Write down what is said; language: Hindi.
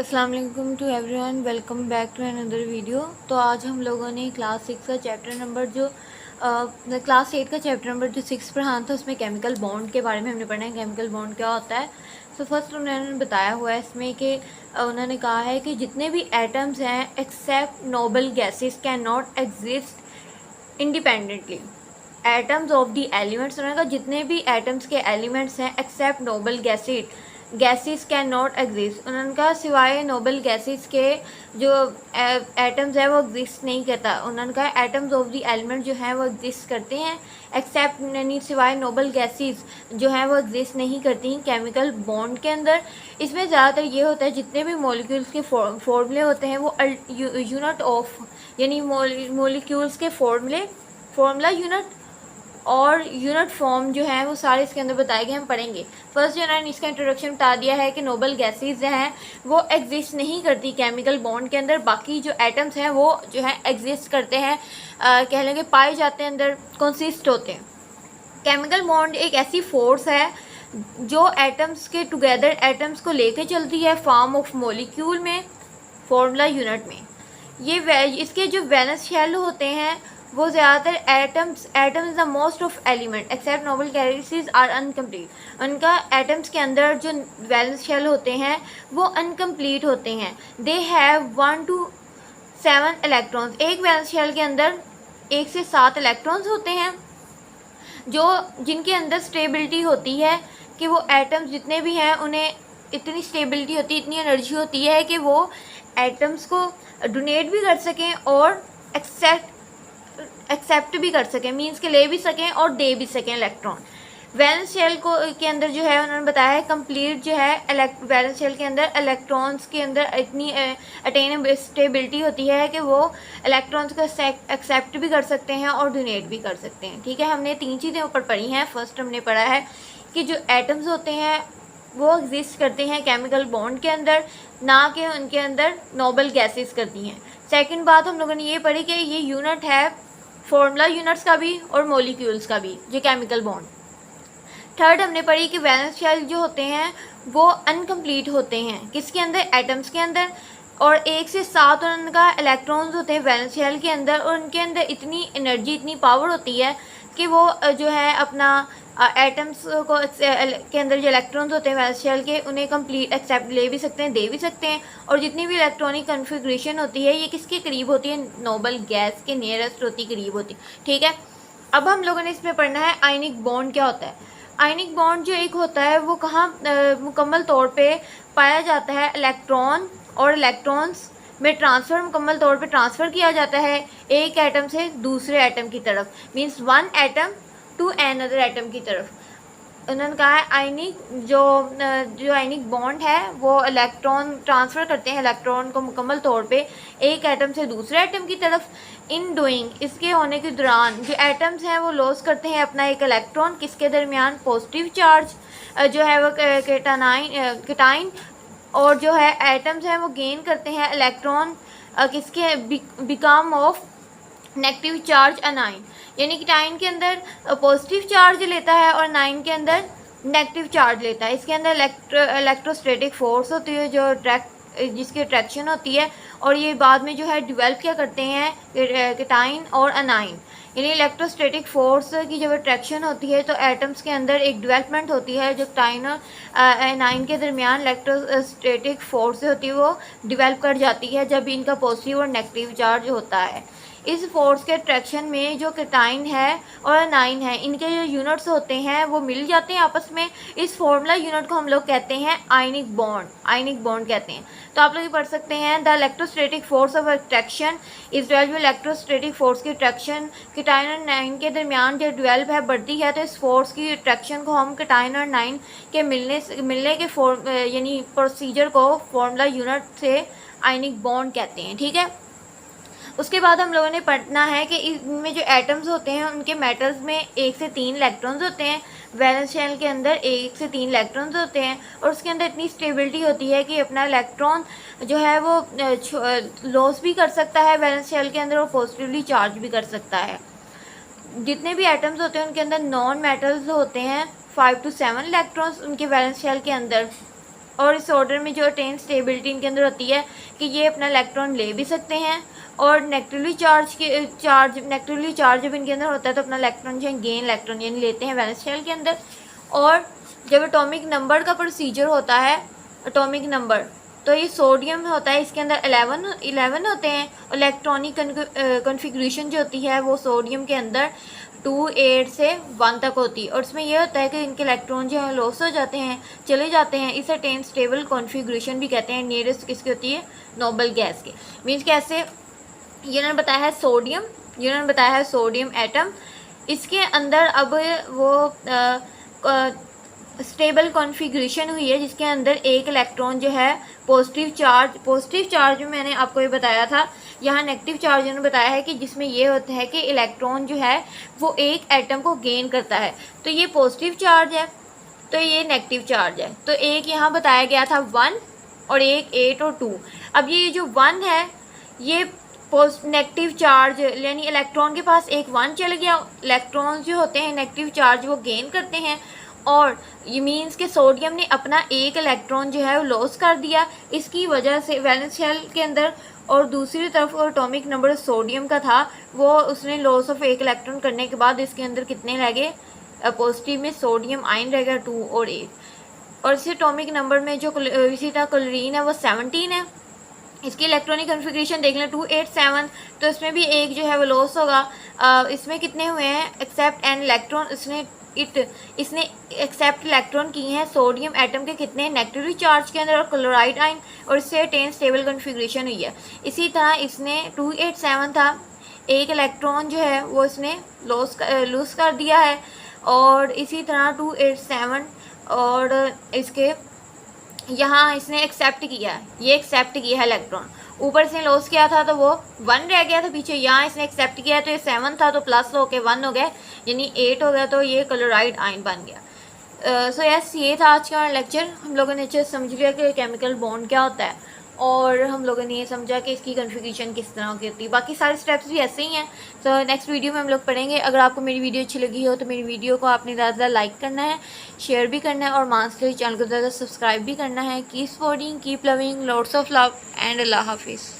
अस्सलाम वालेकुम to everyone, welcome back to another video. तो आज हम लोगों ने क्लास 6 का चैप्टर नंबर क्लास 8 का चैप्टर नंबर जो 6 पढ़ाना था उसमें केमिकल बॉन्ड के बारे में हमने पढ़ा है। केमिकल बॉन्ड क्या होता है। तो फर्स्ट उन्होंने बताया हुआ है इसमें कि उन्होंने कहा है कि जितने भी एटम्स हैं except noble gases can not exist independently. Atoms of the elements, उन्होंने कहा जितने भी एटम्स के एलिमेंट्स हैं except noble gases can not exist. उन्होंने कहा सिवाय नोबल गैसेस के जो एटम्स है वो एग्जिस्ट नहीं करता। उन्होंने कहा एटम्स ऑफ द एलिमेंट जो है वो एग्जिस्ट करते हैं एक्सेप्ट यानी सिवाय नोबल गैसेस जो है वो एग्जिस्ट नहीं करती केमिकल बॉन्ड के अंदर। इसमें ज़्यादातर ये होता है जितने भी मॉलिक्यूल्स के फॉर्मूले होते हैं वो यूनिट ऑफ यानी मॉलिक्यूल्स के फॉर्मूला यूनिट और यूनिट फॉर्म जो है वो सारे इसके अंदर बताए गए, हम पढ़ेंगे। फर्स्ट जो है इसका इंट्रोडक्शन बता दिया है कि नोबल गैसेस जो हैं वो एग्जिस्ट नहीं करती केमिकल बॉन्ड के अंदर। बाकी जो एटम्स हैं वो जो है एग्जिस्ट करते हैं, कह लेंगे पाए जाते हैं, अंदर कंसिस्ट होते हैं। केमिकल बॉन्ड एक ऐसी फोर्स है जो एटम्स के टुगेदर एटम्स को लेके चलती है फॉर्म ऑफ मॉलिक्यूल में, फॉर्मूला यूनिट में। ये इसके जो वैलेंस शेल होते हैं वो ज़्यादातर atoms is the most of element except noble gases are incomplete. उनका एटम्स के अंदर जो वैलेंस शेल होते हैं वो अनकम्प्लीट होते हैं। They have 1 to 7 electrons. एक वैलेंस शेल के अंदर 1 से 7 इलेक्ट्रॉन्स होते हैं जो जिनके अंदर स्टेबिलिटी होती है कि वो एटम्स जितने भी हैं उन्हें इतनी स्टेबिलिटी होती है, इतनी एनर्जी होती है कि वो एटम्स को डोनेट भी कर सकें और एक्सेप्ट भी कर सकें, मीन्स के ले भी सकें और दे भी सकें इलेक्ट्रॉन। वैलेंस शेल को के अंदर जो है उन्होंने बताया है कंप्लीट जो है वैलेंस शेल के अंदर इलेक्ट्रॉन्स के अंदर इतनी अटेन स्टेबिलिटी होती है कि वो इलेक्ट्रॉन्स को एक्सेप्ट भी कर सकते हैं और डोनेट भी कर सकते हैं। ठीक है, हमने 3 चीज़ें ऊपर पढ़ी हैं। फर्स्ट हमने पढ़ा है कि जो एटम्स होते हैं वो एग्जिस्ट करते हैं केमिकल बॉन्ड के अंदर, ना कि उनके अंदर नोबल गैसेस करती हैं। सेकंड बात हम लोगों ने ये पढ़ी कि ये यूनिट है फॉर्मूला यूनिट्स का भी और मॉलिक्यूल्स का भी, जो केमिकल बॉन्ड। थर्ड हमने पढ़ी कि वैलेंस शेल जो होते हैं वो अनकम्प्लीट होते हैं किसके अंदर, एटम्स के अंदर, और 1 से 7 उनका इलेक्ट्रॉन्स होते हैं वैलेंस शेल के अंदर, और उनके अंदर इतनी एनर्जी इतनी पावर होती है कि वो जो है अपना एटम्स को के अंदर जो इलेक्ट्रॉन्स होते हैं वैलेंस शेल के उन्हें कंप्लीट एक्सेप्ट ले भी सकते हैं, दे भी सकते हैं। और जितनी भी इलेक्ट्रॉनिक कन्फिग्रेशन होती है ये किसके करीब होती है, नोबल गैस के नियरेस्ट होती, करीब होती। ठीक है, अब हम लोगों ने इसमें पढ़ना है आयनिक बॉन्ड क्या होता है। आयनिक बॉन्ड जो एक होता है वो कहाँ मुकम्मल तौर पे पाया जाता है, इलेक्ट्रॉन और इलेक्ट्रॉन्स में ट्रांसफ़र मुकम्मल तौर पे ट्रांसफ़र किया जाता है एक एटम से दूसरे एटम की तरफ, means one atom to another atom की तरफ। उन्होंने कहा है आयनिक जो आयनिक बॉन्ड है वो इलेक्ट्रॉन ट्रांसफ़र करते हैं इलेक्ट्रॉन को मुकम्मल तौर पे एक एटम से दूसरे एटम की तरफ। इन डूइंग, इसके होने के दौरान जो एटम्स हैं वो लॉस करते हैं अपना एक इलेक्ट्रॉन किसके दरमियान, पॉजिटिव चार्ज जो है वो केटाइन, और जो है एटम्स हैं वो गेन करते हैं इलेक्ट्रॉन किसके become of negative charge anion, यानी कि टाइन के अंदर पॉजिटिव चार्ज लेता है और नाइन के अंदर नेगेटिव चार्ज लेता है। इसके अंदर इलेक्ट्रोस्टैटिक फोर्स होती है जो जिसकी अट्रैक्शन होती है, और ये बाद में जो है डिवेल्प क्या करते हैं केटाइन और अनाइन, यानी इलेक्ट्रोस्टैटिक फोर्स की जब अट्रैक्शन होती है तो एटम्स के अंदर एक डेवलपमेंट होती है जो टाइन और अनाइन के दरमियान इलेक्ट्रोस्टैटिक फोर्स होती है वो डिवेल्प कर जाती है जब इनका पॉजिटिव और नेगेटिव चार्ज होता है। इस फोर्स के अट्रैक्शन में जो केटाइन है और अनाइन है इनके जो यूनिट्स होते हैं वो मिल जाते हैं आपस में। इस फॉर्मूला यूनिट को हम लोग कहते हैं आयनिक बॉन्ड कहते हैं। तो आप लोग ये पढ़ सकते हैं the electrostatic force of attraction is develop. Electrostatic force की अट्रैक्शन केटाइन और अनाइन के दरमियान जो डेवलप है बढ़ती है, तो इस फोर्स की अट्रैक्शन को हम केटाइन और अनाइन के मिलने के यानी प्रोसीजर को फॉर्मूला यूनिट से आयनिक बॉन्ड कहते हैं। ठीक है, उसके बाद हम लोगों ने पढ़ना है कि इनमें जो एटम्स होते हैं उनके मेटल्स में 1 से 3 इलेक्ट्रॉन्स होते हैं। वैलेंस शेल के अंदर 1 से 3 इलेक्ट्रॉन्स होते हैं और उसके अंदर इतनी स्टेबिलिटी होती है कि अपना इलेक्ट्रॉन जो है वो लॉस भी कर सकता है वैलेंस शेल के अंदर और पॉजिटिवली चार्ज भी कर सकता है। जितने भी एटम्स होते हैं उनके अंदर नॉन मेटल्स होते हैं 5 to 7 इलेक्ट्रॉन्स उनके वैलेंस शेल के अंदर, और इस ऑर्डर में जो अटेन स्टेबिलिटी इनके अंदर होती है कि ये अपना इलेक्ट्रॉन ले भी सकते हैं और नेगेटिवली चार्ज जब इनके अंदर होता है तो अपना इलेक्ट्रॉन जो है गेन इलेक्ट्रॉन यानी लेते हैं वैलेंस शेल के अंदर। और जब एटॉमिक नंबर का प्रोसीजर होता है, एटॉमिक नंबर, तो ये सोडियम होता है, इसके अंदर 11 होते हैं। इलेक्ट्रॉनिक कॉन्फ़िगरेशन जो होती है वो सोडियम के अंदर 2 8 से 1 तक होती है और उसमें यह होता है कि इनके इलेक्ट्रॉन जो है लॉस हो जाते हैं, चले जाते हैं। इसे अटेन स्टेबल कॉन्फ़िगरेशन भी कहते हैं। नियरेस्ट किसकी होती है? नोबल गैस के। मीन्स कैसे, ये उन्होंने बताया है सोडियम, ये उन्होंने बताया है सोडियम एटम, इसके अंदर अब वो स्टेबल कॉन्फ़िगरेशन हुई है जिसके अंदर एक इलेक्ट्रॉन जो है पॉजिटिव चार्ज में मैंने आपको ये बताया था, यहाँ नेगेटिव चार्ज उन्होंने बताया है कि जिसमें ये होता है कि इलेक्ट्रॉन जो है वो एक एटम को गेन करता है। तो ये पॉजिटिव चार्ज है, तो ये नेगेटिव चार्ज है। तो एक यहाँ बताया गया था 1 और एक 8 और 2। अब ये जो 1 है ये नेगेटिव चार्ज यानी इलेक्ट्रॉन के पास एक 1 चल गया। इलेक्ट्रॉन जो होते हैं नेगेटिव चार्ज वो गेन करते हैं और ये मीन्स कि सोडियम ने अपना एक इलेक्ट्रॉन जो है वो लॉस कर दिया। इसकी वजह से वैलेंस शेल के अंदर और दूसरी तरफ एटॉमिक नंबर सोडियम का था वो उसने लॉस ऑफ एक इलेक्ट्रॉन करने के बाद इसके अंदर कितने रह गए? पॉजिटिव में सोडियम आयन रह गया 2 और 8। और इसी एटॉमिक नंबर में जो इसी तरह क्लोरीन है वो 17 है। इसकी इलेक्ट्रॉनिक कॉन्फ़िगरेशन देख लें 2 8 7, तो इसमें भी एक जो है वो लॉस होगा। इसमें कितने हुए हैं? एक्सेप्ट एन इलेक्ट्रॉन, इसने एक्सेप्ट इलेक्ट्रॉन किए हैं सोडियम एटम के कितने? नेगेटिवली चार्ज के अंदर और क्लोराइड आयन, और इससे अटेन स्टेबल कॉन्फ़िगरेशन हुई है। इसी तरह इसने 2 8 7 था, एक इलेक्ट्रॉन जो है वो इसने लूज़ कर दिया है। और इसी तरह 2 8 7 और इसके यहाँ इसने एक्सेप्ट किया है, ये एक्सेप्ट किया है इलेक्ट्रॉन, ऊपर से लॉस किया था तो वो 1 रह गया था पीछे, यहाँ इसने एक्सेप्ट किया है तो ये 7 था तो प्लस होके 1 हो गया यानी 8 हो गया, तो ये क्लोराइड आयन बन गया। सो यस, ये था आज का लेक्चर। हम लोगों ने अच्छे समझ लिया कि केमिकल बॉन्ड क्या होता है और हम लोगों ने ये समझा कि इसकी कॉन्फ़िगरेशन किस तरह की होती है। बाकी सारे स्टेप्स भी ऐसे ही हैं। तो नेक्स्ट वीडियो में हम लोग पढ़ेंगे। अगर आपको मेरी वीडियो अच्छी लगी हो तो मेरी वीडियो को आपने ज़्यादा लाइक करना है, शेयर भी करना है और मास्टर चैनल को ज़्यादा सब्सक्राइब भी करना है। Keep supporting, keep loving, lots of love and अल्लाह हाफिज़।